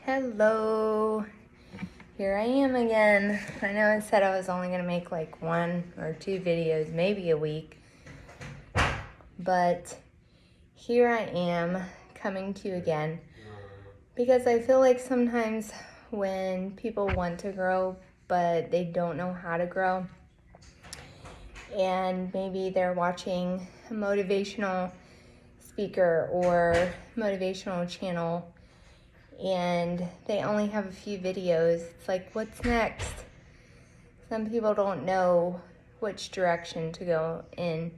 Hello, here I am again. I know I said I was only going to make like 1 or 2 videos, maybe a week, but here I am coming to you again because I feel like sometimes when people want to grow but they don't know how to grow, and maybe they're watching a motivational speaker or motivational channel and they only have a few videos. It's like, what's next? Some people don't know which direction to go in.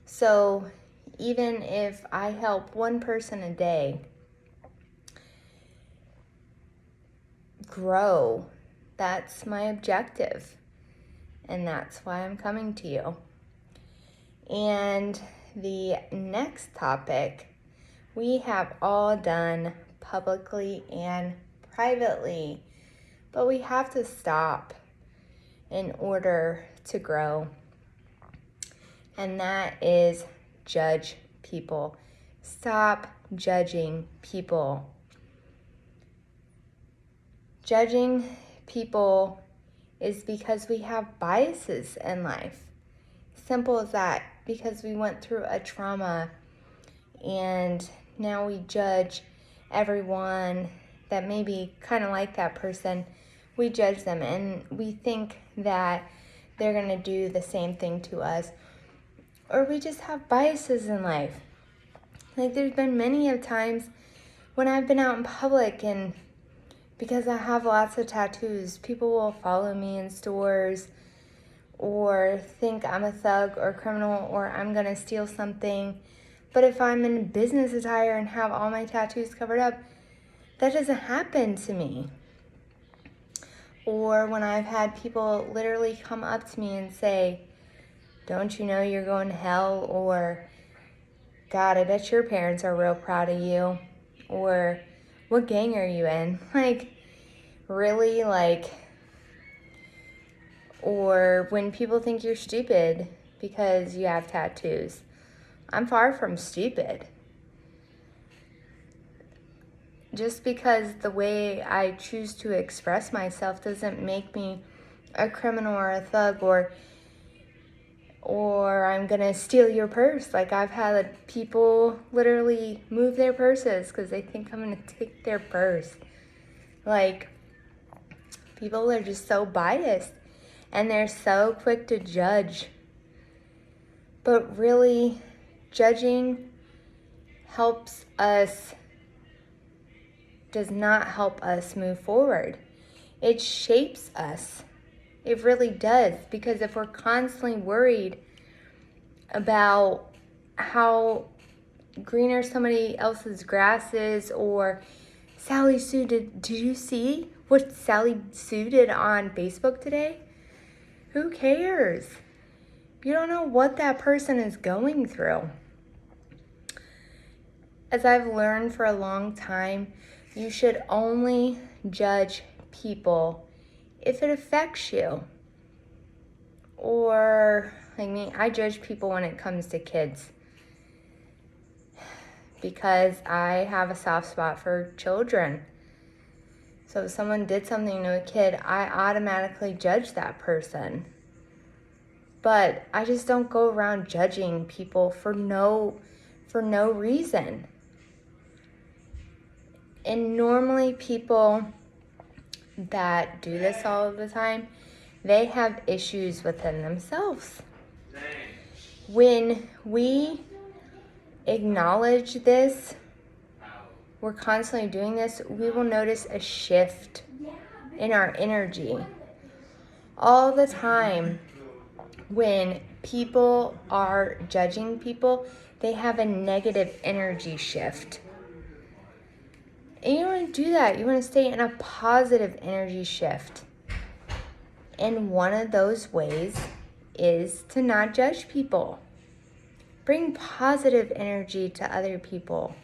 So even if I help one person a day grow, that's my objective. And that's why I'm coming to you. And the next topic we have all done publicly and privately, but we have to stop in order to grow. And that is judge people. Stop judging people. Judging people is because we have biases in life. Simple as that, because we went through a trauma and now we judge everyone that may be kind of like that person. We judge them and we think that they're going to do the same thing to us. Or we just have biases in life. Like there's been many of times when I've been out in public and because I have lots of tattoos, people will follow me in stores or think I'm a thug or criminal or I'm going to steal something. But if I'm in business attire and have all my tattoos covered up, that doesn't happen to me. Or when I've had people literally come up to me and say, don't you know you're going to hell? Or, God, I bet your parents are real proud of you. Or, what gang are you in? Like, really? Or when people think you're stupid because you have tattoos. I'm far from stupid. Just because the way I choose to express myself doesn't make me a criminal or a thug or I'm gonna steal your purse. Like I've had people literally move their purses because they think I'm gonna take their purse. Like people are just so biased and they're so quick to judge. But really, judging does not help us move forward. It shapes us. It really does, because if we're constantly worried about how greener somebody else's grass is, or Sally Sue, did you see what Sally Sue did on Facebook today? Who cares? You don't know what that person is going through. As I've learned for a long time, you should only judge people if it affects you. Or, like me, I judge people when it comes to kids because I have a soft spot for children. So if someone did something to a kid, I automatically judge that person. But I just don't go around judging people for no reason. And normally people that do this all the time, they have issues within themselves. When we acknowledge this, we're constantly doing this, we will notice a shift in our energy. All the time when people are judging people, they have a negative energy shift. And you don't want to do that. You want to stay in a positive energy shift. And one of those ways is to not judge people. Bring positive energy to other people.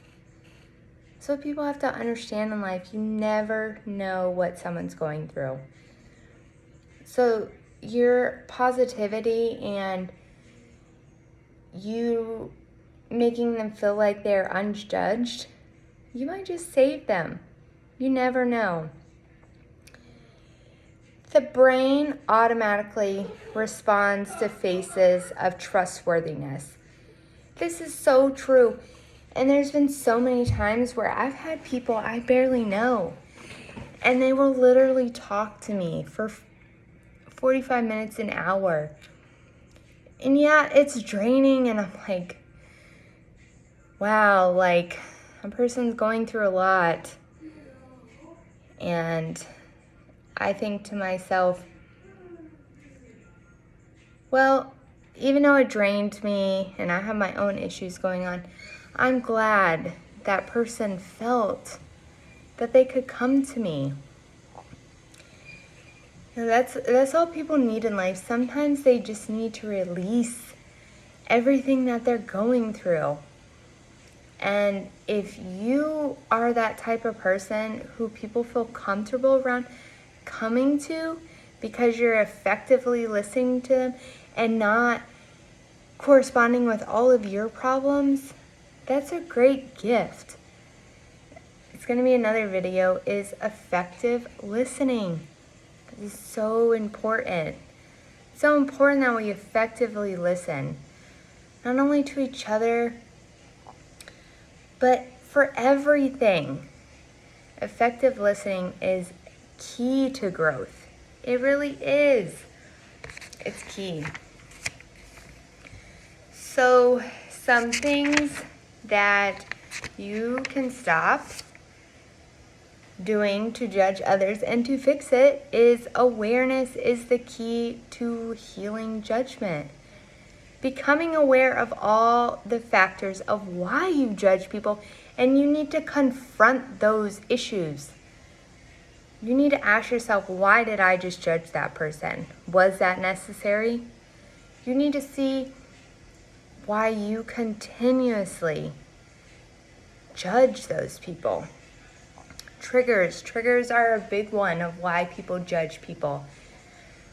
So people have to understand in life, you never know what someone's going through. So your positivity and you making them feel like they're unjudged, you might just save them. You never know. The brain automatically responds to faces of trustworthiness. This is so true. And there's been so many times where I've had people I barely know, and they will literally talk to me for 45 minutes, an hour. And yeah, it's draining, and I'm like, wow, like, a person's going through a lot. And I think to myself, well, even though it drained me and I have my own issues going on, I'm glad that person felt that they could come to me. You know, that's all people need in life. Sometimes they just need to release everything that they're going through. And if you are that type of person who people feel comfortable around coming to because you're effectively listening to them and not corresponding with all of your problems, that's a great gift. It's going to be another video, is effective listening. This is so important. It's so important that we effectively listen, not only to each other, but for everything. Effective listening is key to growth. It really is. It's key. So, some things that you can stop doing to judge others and to fix it is awareness is the key to healing judgment. Becoming aware of all the factors of why you judge people, and you need to confront those issues. You need to ask yourself, why did I just judge that person? Was that necessary? You need to see why you continuously judge those people. Triggers are a big one of why people judge people.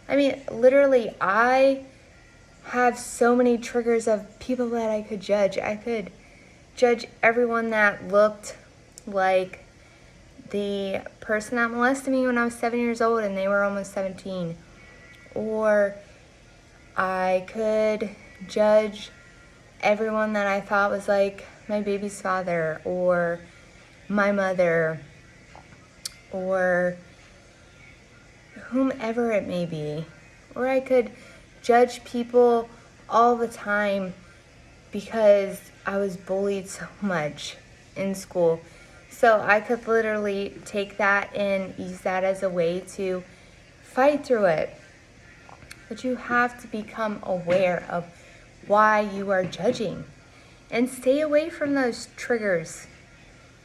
I mean, literally, I have so many triggers of people that I could judge. I could judge everyone that looked like the person that molested me when I was 7 years old and they were almost 17. Or I could judge everyone that I thought was like my baby's father or my mother or whomever it may be. Or I could judge people all the time because I was bullied so much in school. So I could literally take that and use that as a way to fight through it. But you have to become aware of why you are judging and stay away from those triggers.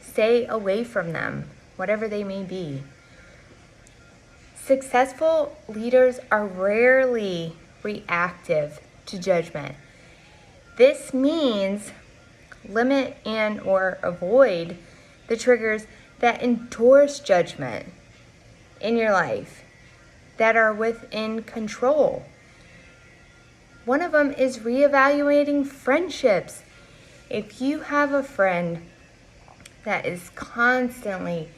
Stay away from them, whatever they may be. Successful leaders are rarely reactive to judgment. This means limit and or avoid the triggers that endorse judgment in your life that are within control. One of them is reevaluating friendships. If you have a friend that is constantly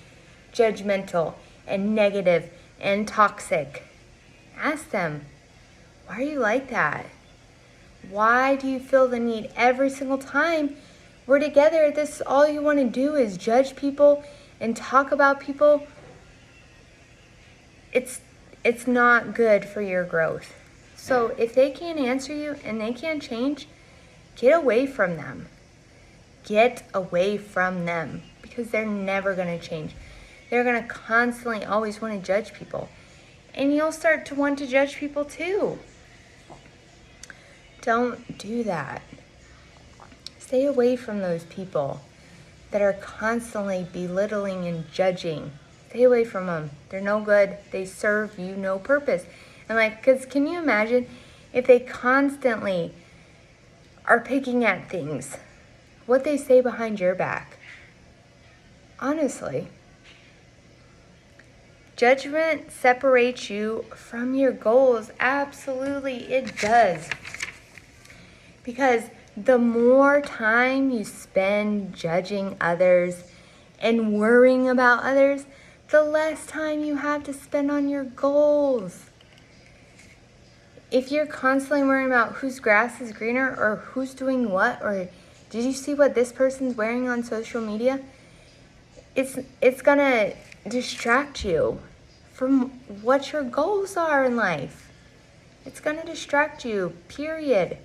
judgmental and negative and toxic, ask them, why are you like that? Why do you feel the need every single time we're together? This is all you want to do is judge people and talk about people. It's not good for your growth. So if they can't answer you and they can't change, get away from them. Get away from them because they're never going to change. They're going to constantly always want to judge people. And you'll start to want to judge people too. Don't do that. Stay away from those people that are constantly belittling and judging. Stay away from them. They're no good. They serve you no purpose. And because can you imagine if they constantly are picking at things, what they say behind your back? Honestly. Judgment separates you from your goals. Absolutely, it does. Because the more time you spend judging others and worrying about others, the less time you have to spend on your goals. If you're constantly worrying about whose grass is greener or who's doing what, or did you see what this person's wearing on social media, it's gonna distract you from what your goals are in life. It's gonna distract you, period.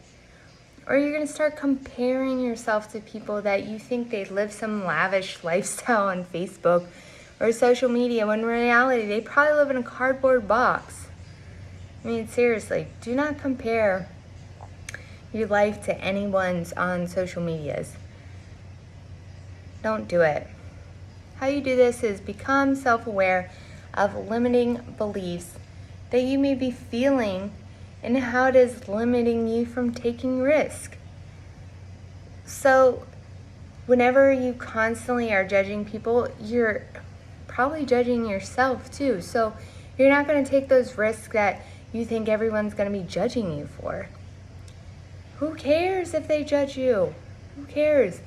Or you're gonna start comparing yourself to people that you think they live some lavish lifestyle on Facebook or social media, when in reality they probably live in a cardboard box. I mean, seriously, do not compare your life to anyone's on social medias. Don't do it. How you do this is become self-aware of limiting beliefs that you may be feeling and how it is limiting you from taking risk. So whenever you constantly are judging people, you're probably judging yourself too. So you're not going to take those risks that you think everyone's going to be judging you for. Who cares if they judge you? Who cares?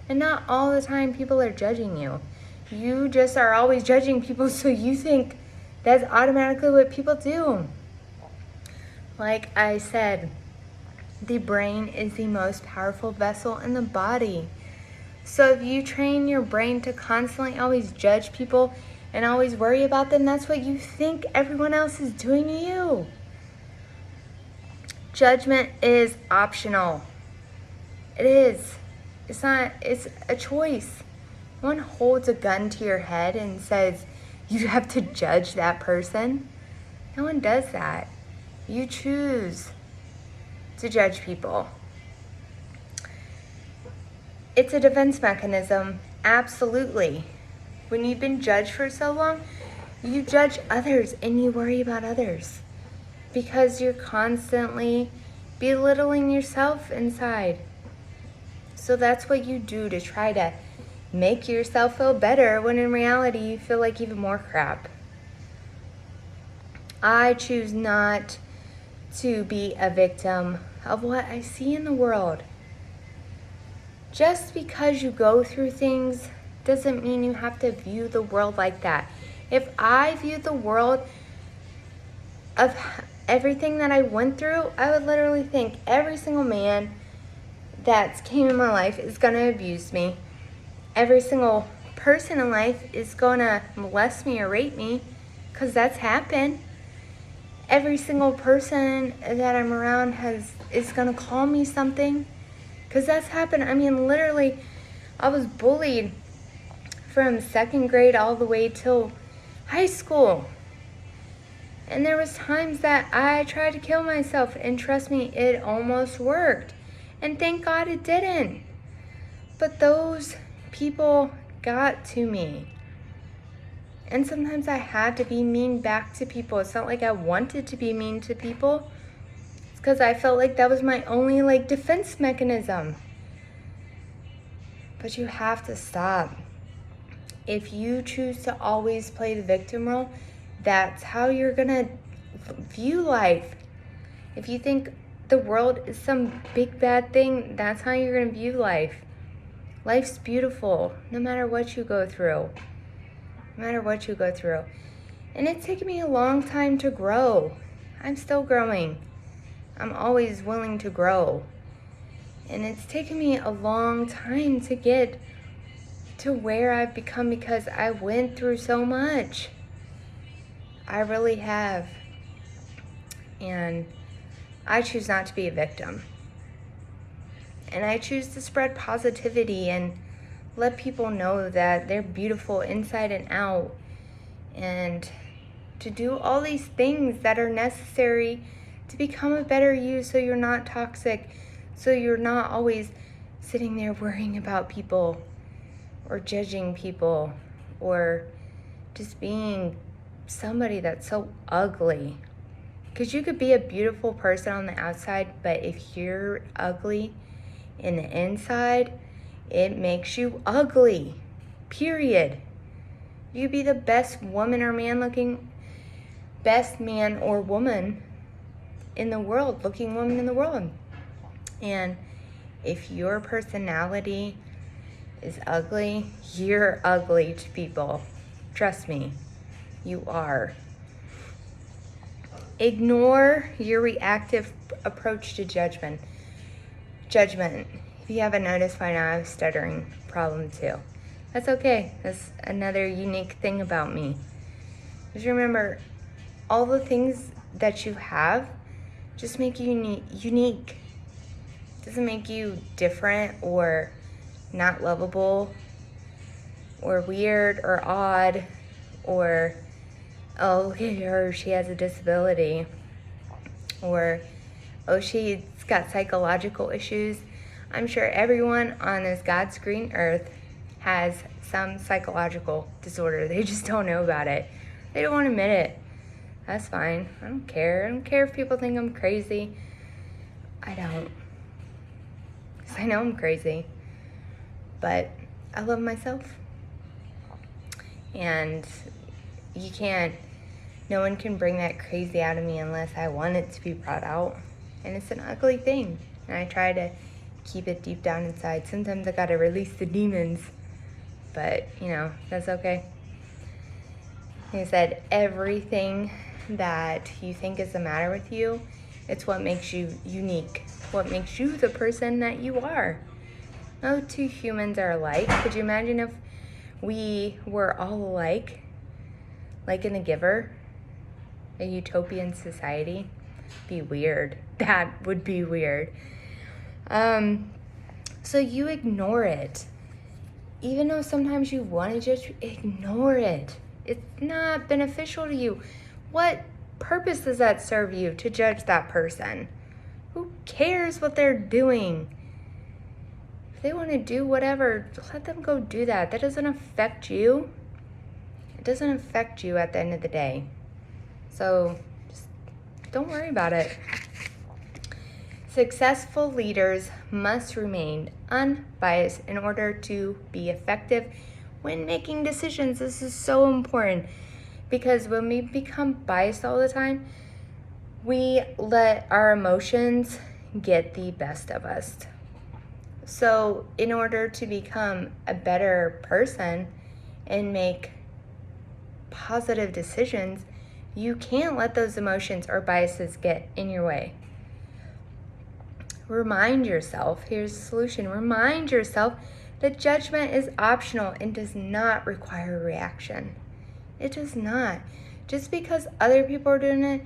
And not all the time people are judging you. You just are always judging people, so you think that's automatically what people do. Like I said, the brain is the most powerful vessel in the body. So if you train your brain to constantly always judge people and always worry about them, that's what you think everyone else is doing to you. Judgment is optional. It is. It's not, it's a choice. No one holds a gun to your head and says, you have to judge that person. No one does that. You choose to judge people. It's a defense mechanism, absolutely. When you've been judged for so long, you judge others and you worry about others because you're constantly belittling yourself inside. So that's what you do to try to make yourself feel better when in reality you feel like even more crap. I choose not to be a victim of what I see in the world. Just because you go through things doesn't mean you have to view the world like that. If I viewed the world of everything that I went through, I would literally think every single man that came in my life is going to abuse me. Every single person in life is going to molest me or rape me, because that's happened. Every single person that I'm around is going to call me something, because that's happened. I mean, literally, I was bullied from second grade all the way till high school. And there was times that I tried to kill myself, and trust me, it almost worked. And thank God it didn't. But those people got to me. And sometimes I had to be mean back to people. It's not like I wanted to be mean to people. It's because I felt like that was my only defense mechanism. But you have to stop. If you choose to always play the victim role, that's how you're gonna view life. If you think the world is some big bad thing, that's how you're gonna view life. Life's beautiful, no matter what you go through. No matter what you go through. And it's taken me a long time to grow. I'm still growing. I'm always willing to grow. And it's taken me a long time to get to where I've become, because I went through so much. I really have. And I choose not to be a victim. And I choose to spread positivity and let people know that they're beautiful inside and out. And to do all these things that are necessary to become a better you, so you're not toxic, so you're not always sitting there worrying about people or judging people or just being somebody that's so ugly. Because you could be a beautiful person on the outside, but if you're ugly in the inside, it makes you ugly, period. You be the best woman or man looking, best man or woman in the world, looking woman in the world. And if your personality is ugly, you're ugly to people. Trust me, you are. Ignore your reactive approach to judgment. Judgment. If you haven't noticed by now, I have a stuttering problem too. That's okay. That's another unique thing about me. Just remember, all the things that you have just make you unique. Doesn't make you different or not lovable or weird or odd or, oh, look at her, she has a disability, or, oh, she's got psychological issues. I'm sure everyone on this God's green earth has some psychological disorder. They just don't know about it. They don't want to admit it. That's fine. I don't care. I don't care if people think I'm crazy. I don't. 'Cause I know I'm crazy. But I love myself. And no one can bring that crazy out of me unless I want it to be brought out. And it's an ugly thing. And I try to keep it deep down inside. Sometimes I gotta release the demons. But, that's okay. Like I said, everything that you think is the matter with you, it's what makes you unique. What makes you the person that you are. No two humans are alike. Could you imagine if we were all alike? Like in The Giver? A utopian society? Be weird. That would be weird. So you ignore it. Even though sometimes you want to judge, ignore it. It's not beneficial to you. What purpose does that serve you to judge that person? Who cares what they're doing? If they want to do whatever, let them go do that. That doesn't affect you. It doesn't affect you at the end of the day. So just don't worry about it. Successful leaders must remain unbiased in order to be effective when making decisions. This is so important because when we become biased all the time, we let our emotions get the best of us. So in order to become a better person and make positive decisions, you can't let those emotions or biases get in your way. Remind yourself, here's the solution, remind yourself that judgment is optional and does not require a reaction. It does not. Just because other people are doing it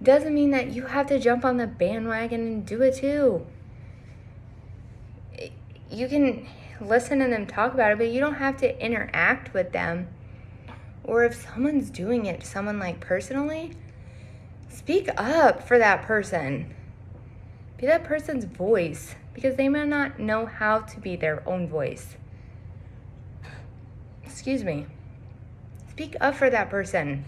doesn't mean that you have to jump on the bandwagon and do it too. You can listen to them talk about it, but you don't have to interact with them. Or if someone's doing it, someone like personally, speak up for that person. Be that person's voice, because they may not know how to be their own voice. Excuse me. Speak up for that person.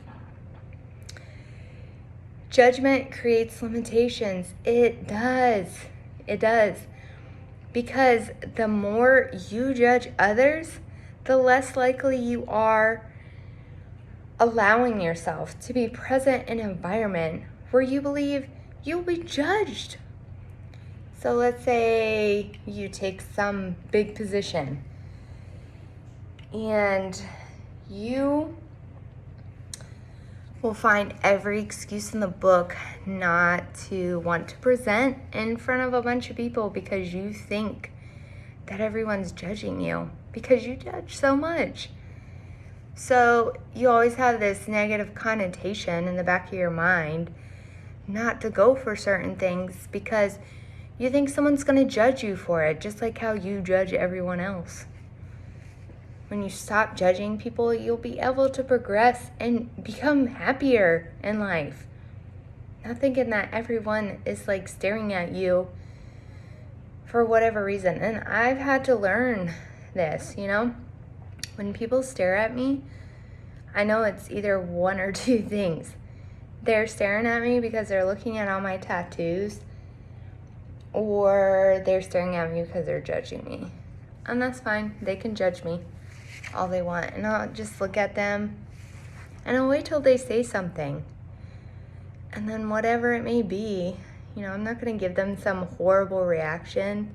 Judgment creates limitations. It does. It does. Because the more you judge others, the less likely you are allowing yourself to be present in an environment where you believe you'll be judged. So let's say you take some big position and you will find every excuse in the book not to want to present in front of a bunch of people because you think that everyone's judging you because you judge so much. So you always have this negative connotation in the back of your mind not to go for certain things because you think someone's going to judge you for it, just like how you judge everyone else. When you stop judging people, you'll be able to progress and become happier in life. Not thinking that everyone is like staring at you for whatever reason. And I've had to learn this, When people stare at me, I know it's either one or two things. They're staring at me because they're looking at all my tattoos, or they're staring at me because they're judging me. And that's fine. They can judge me all they want. And I'll just look at them and I'll wait till they say something. And then whatever it may be, I'm not going to give them some horrible reaction.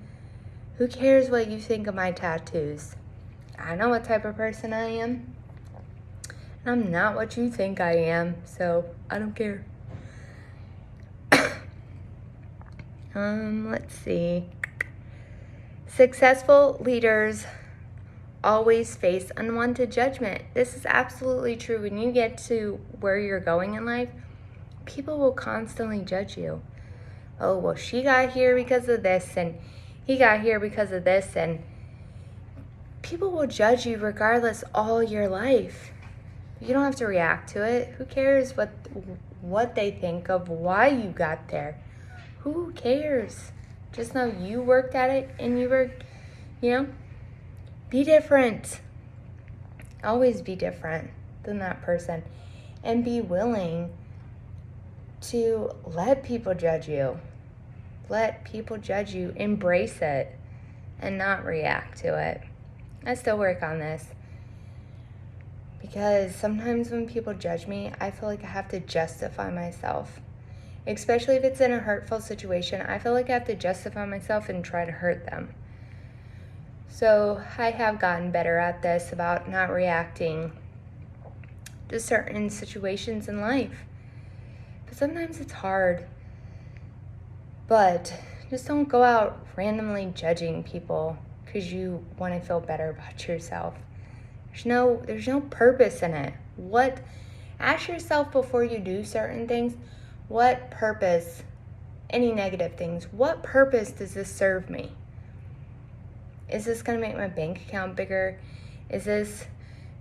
Who cares what you think of my tattoos? I know what type of person I am. I'm not what you think I am, so I don't care. Let's see. Successful leaders always face unwanted judgment. This is absolutely true. When you get to where you're going in life, people will constantly judge you. Oh, well, she got here because of this, and he got here because of this, and people will judge you regardless all your life. You don't have to react to it. Who cares what they think of why you got there? Who cares? Just know you worked at it and you were, be different. Always be different than that person. And be willing to let people judge you. Let people judge you. Embrace it and not react to it. I still work on this. Because sometimes when people judge me, I feel like I have to justify myself. Especially if it's in a hurtful situation, I feel like I have to justify myself and try to hurt them. So I have gotten better at this, about not reacting to certain situations in life. But sometimes it's hard. But just don't go out randomly judging people because you want to feel better about yourself. There's no purpose in it. Ask yourself before you do certain things, what purpose, any negative things, what purpose does this serve me? Is this going to make my bank account bigger? Is this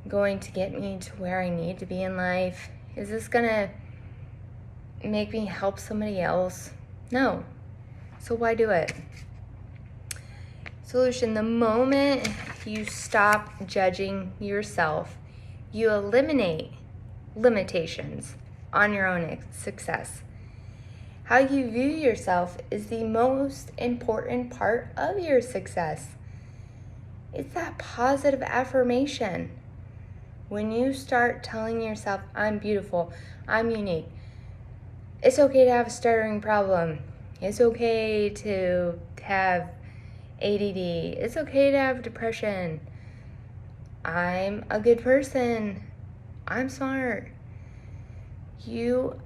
going to get me to where I need to be in life? Is this going to make me help somebody else? No. So why do it? Solution: the moment you stop judging yourself, you eliminate limitations on your own success. How you view yourself is the most important part of your success. It's that positive affirmation. When you start telling yourself, I'm beautiful, I'm unique, it's okay to have a stuttering problem, it's okay to have ADD, it's okay to have depression, I'm a good person, I'm smart. You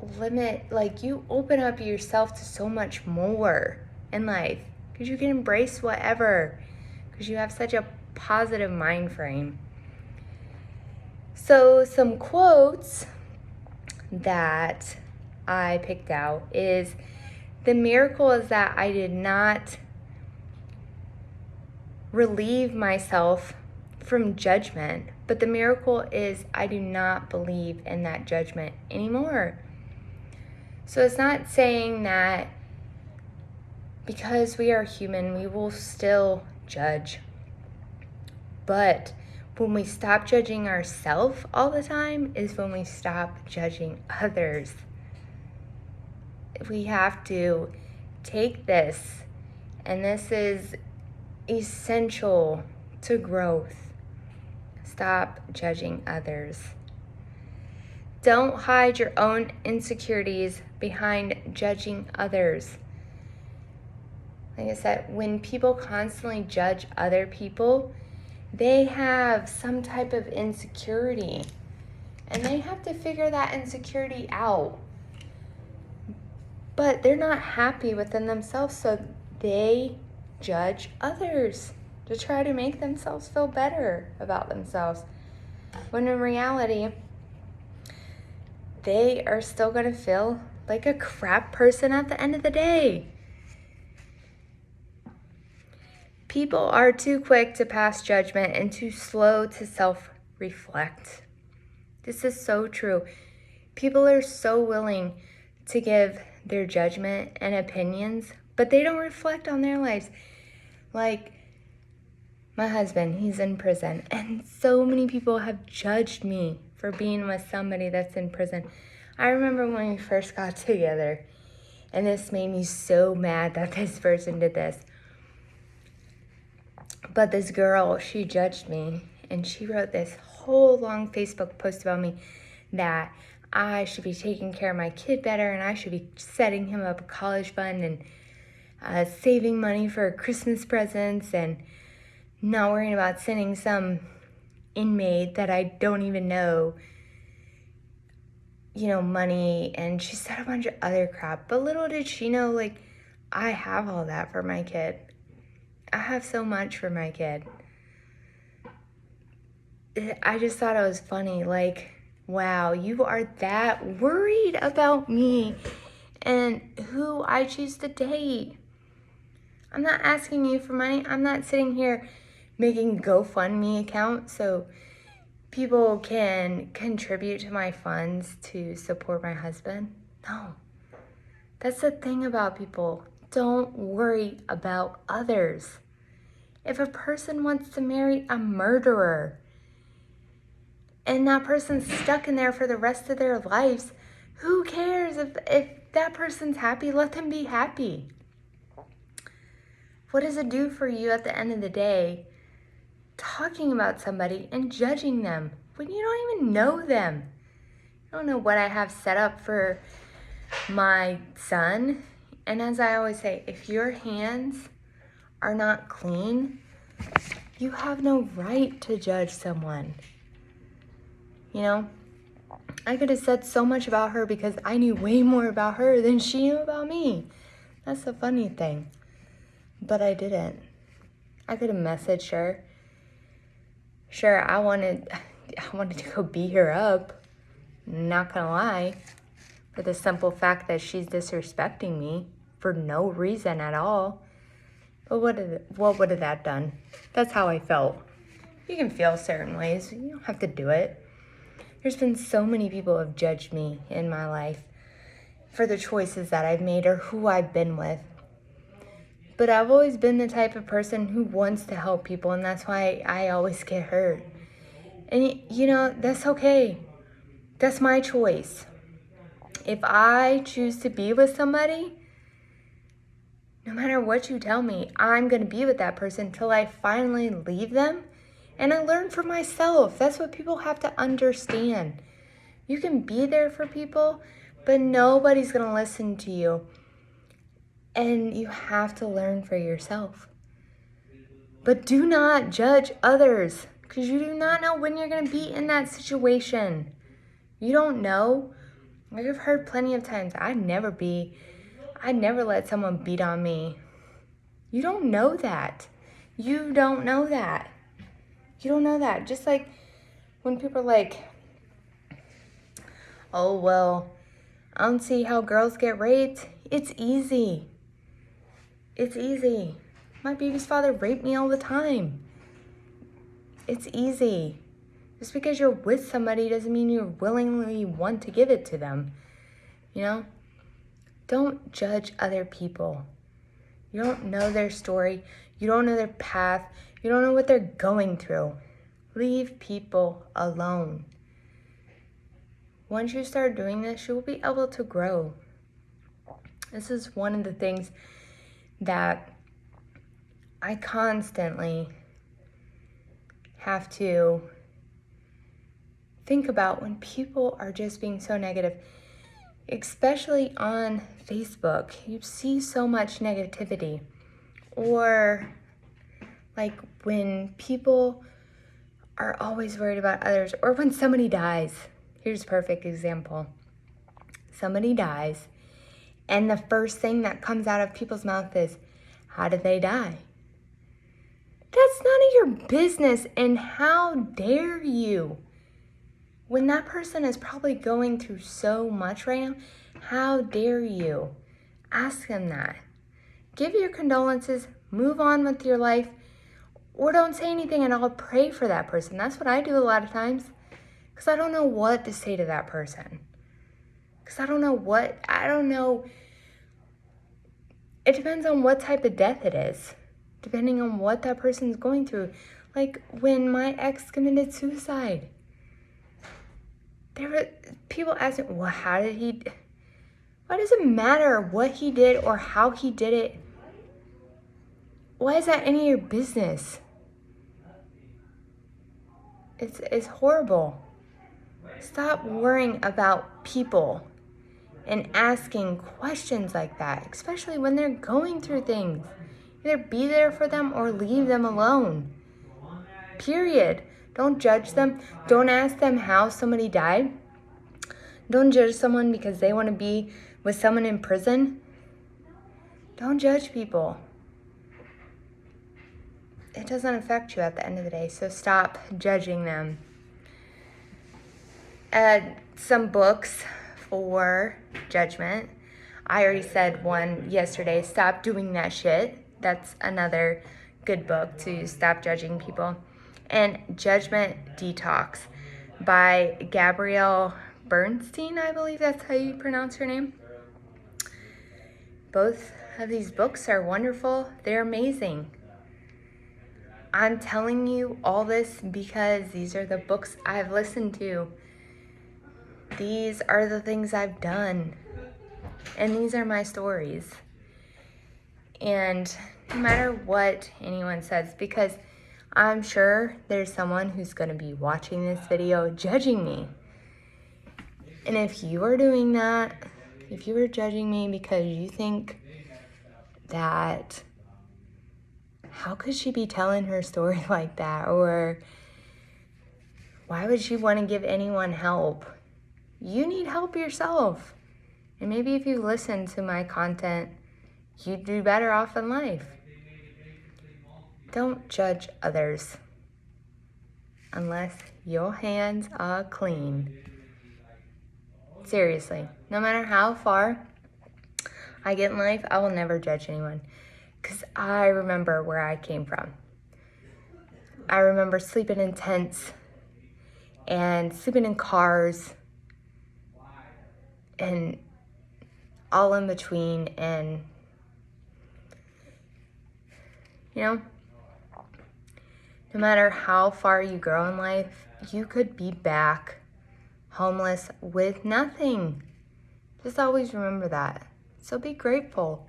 open up yourself to so much more in life because you can embrace whatever because you have such a positive mind frame. So some quotes that I picked out is, the miracle is that I did not relieve myself from judgment, but the miracle is I do not believe in that judgment anymore. So it's not saying that because we are human, we will still judge. But when we stop judging ourselves all the time is when we stop judging others. We have to take this, and this is essential to growth. Stop judging others. Don't hide your own insecurities behind judging others. Like I said, when people constantly judge other people, they have some type of insecurity. And they have to figure that insecurity out. But they're not happy within themselves, so they judge others to try to make themselves feel better about themselves. When in reality, they are still going to feel like a crap person at the end of the day. People are too quick to pass judgment and too slow to self-reflect. This is so true. People are so willing to give their judgment and opinions, but they don't reflect on their lives. Like my husband, he's in prison, and so many people have judged me for being with somebody that's in prison. I remember when we first got together, and this made me so mad that this person did this. But this girl, she judged me, and she wrote this whole long Facebook post about me that I should be taking care of my kid better, and I should be setting him up a college fund and saving money for Christmas presents and not worrying about sending some inmate that I don't even know, money, and she said a bunch of other crap. But little did she know, like, I have all that for my kid. I have so much for my kid. I just thought it was funny, like, wow, you are that worried about me and who I choose to date. I'm not asking you for money. I'm not sitting here making a GoFundMe account so people can contribute to my funds to support my husband. No. That's the thing about people. Don't worry about others. If a person wants to marry a murderer and that person's stuck in there for the rest of their lives, who cares? If that person's happy, let them be happy. What does it do for you at the end of the day talking about somebody and judging them when you don't even know them? I don't know what I have set up for my son. And as I always say, if your hands are not clean, you have no right to judge someone. I could have said so much about her because I knew way more about her than she knew about me. That's the funny thing. But I didn't. I could have messaged her. Sure, I wanted to go beat her up. Not gonna lie. For the simple fact that she's disrespecting me for no reason at all. But what would have that done? That's how I felt. You can feel certain ways. You don't have to do it. There's been so many people who have judged me in my life for the choices that I've made or who I've been with. But I've always been the type of person who wants to help people, and that's why I always get hurt. And, that's okay. That's my choice. If I choose to be with somebody, no matter what you tell me, I'm going to be with that person till I finally leave them. And I learn for myself. That's what people have to understand. You can be there for people, but nobody's going to listen to you. And you have to learn for yourself. But do not judge others, because you do not know when you're going to be in that situation. You don't know. Like I've heard plenty of times, I'd never let someone beat on me. You don't know that. You don't know that. You don't know that. Just like when people are like, oh, well, I don't see how girls get raped. It's easy. It's easy. My baby's father raped me all the time. It's easy. Just because you're with somebody doesn't mean you willingly want to give it to them. Don't judge other people. You don't know their story. You don't know their path. You don't know what they're going through. Leave people alone. Once you start doing this, you'll be able to grow. This is one of the things that I constantly have to think about when people are just being so negative, especially on Facebook. You see so much negativity. Or like when people are always worried about others, or when somebody dies. Here's a perfect example. Somebody dies, and the first thing that comes out of people's mouth is, how did they die? That's none of your business, and how dare you? When that person is probably going through so much right now, how dare you? Ask them that. Give your condolences, move on with your life, or don't say anything and I'll pray for that person. That's what I do a lot of times, because I don't know what to say to that person. Because I don't know. It depends on what type of death it is, depending on what that person's going through. Like when my ex committed suicide, there were people asking, well, how did he? Why does it matter what he did or how he did it? Why is that any of your business? It's horrible. Stop worrying about people and asking questions like that, especially when they're going through things. Either be there for them or leave them alone. Period. Don't judge them. Don't ask them how somebody died. Don't judge someone because they want to be with someone in prison. Don't judge people. It doesn't affect you at the end of the day, so stop judging them. Some books for judgment. I already said one yesterday, Stop Doing That Shit. That's another good book to stop judging people. And Judgment Detox by Gabrielle Bernstein, I believe that's how you pronounce her name. Both of these books are wonderful. They're amazing. I'm telling you all this because these are the books I've listened to. These are the things I've done. And these are my stories. And no matter what anyone says, because I'm sure there's someone who's going to be watching this video judging me. And if you are doing that, if you are judging me because you think that, how could she be telling her story like that? Or why would she want to give anyone help? You need help yourself. And maybe if you listen to my content, you'd do better off in life. Don't judge others unless your hands are clean. Seriously, no matter how far I get in life, I will never judge anyone because I remember where I came from. I remember sleeping in tents and sleeping in cars and all in between, and no matter how far you grow in life, you could be back homeless with nothing. Just always remember that. So be grateful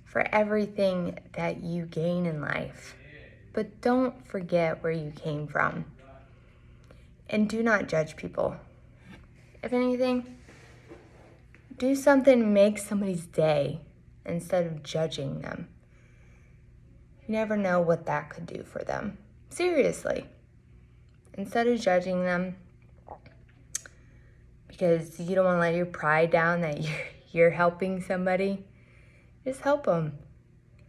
for everything that you gain in life. But don't forget where you came from. And do not judge people. If anything, do something to make somebody's day instead of judging them. You never know what that could do for them. Seriously. Instead of judging them because you don't want to let your pride down that you're helping somebody, just help them.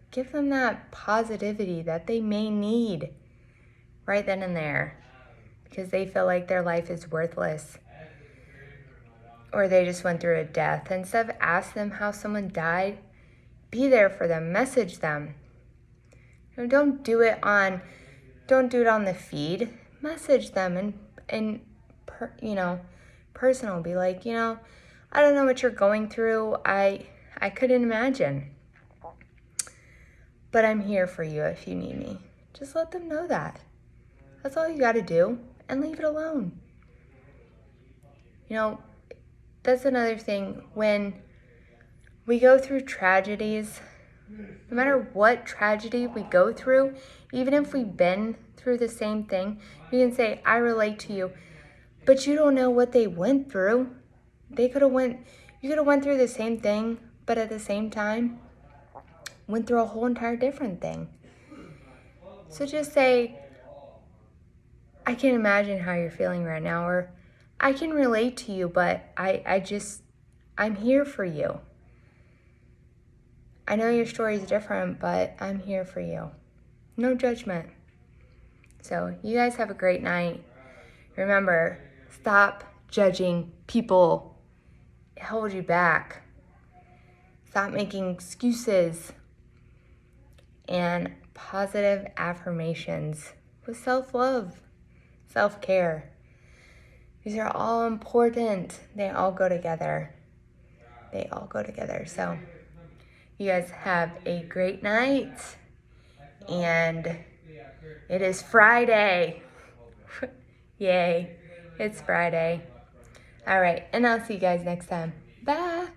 Give them that positivity that they may need right then and there because they feel like their life is worthless or they just went through a death. Instead of ask them how someone died, be there for them, message them. Don't do it on the feed. Message them and personal. Be like, I don't know what you're going through. I couldn't imagine. But I'm here for you if you need me. Just let them know that. That's all you got to do, and leave it alone. That's another thing. When we go through tragedies, no matter what tragedy we go through, even if we've been through the same thing, you can say, I relate to you, but you don't know what they went through. You could have went through the same thing, but at the same time, went through a whole entire different thing. So just say, I can imagine how you're feeling right now, or I can relate to you, but I'm here for you. I know your story is different, but I'm here for you. No judgment. So you guys have a great night. Remember, stop judging people. It holds you back. Stop making excuses. And positive affirmations with self-love, self-care. These are all important. They all go together. So you guys have a great night. And it is Friday. Yay. It's Friday. All right. And I'll see you guys next time. Bye.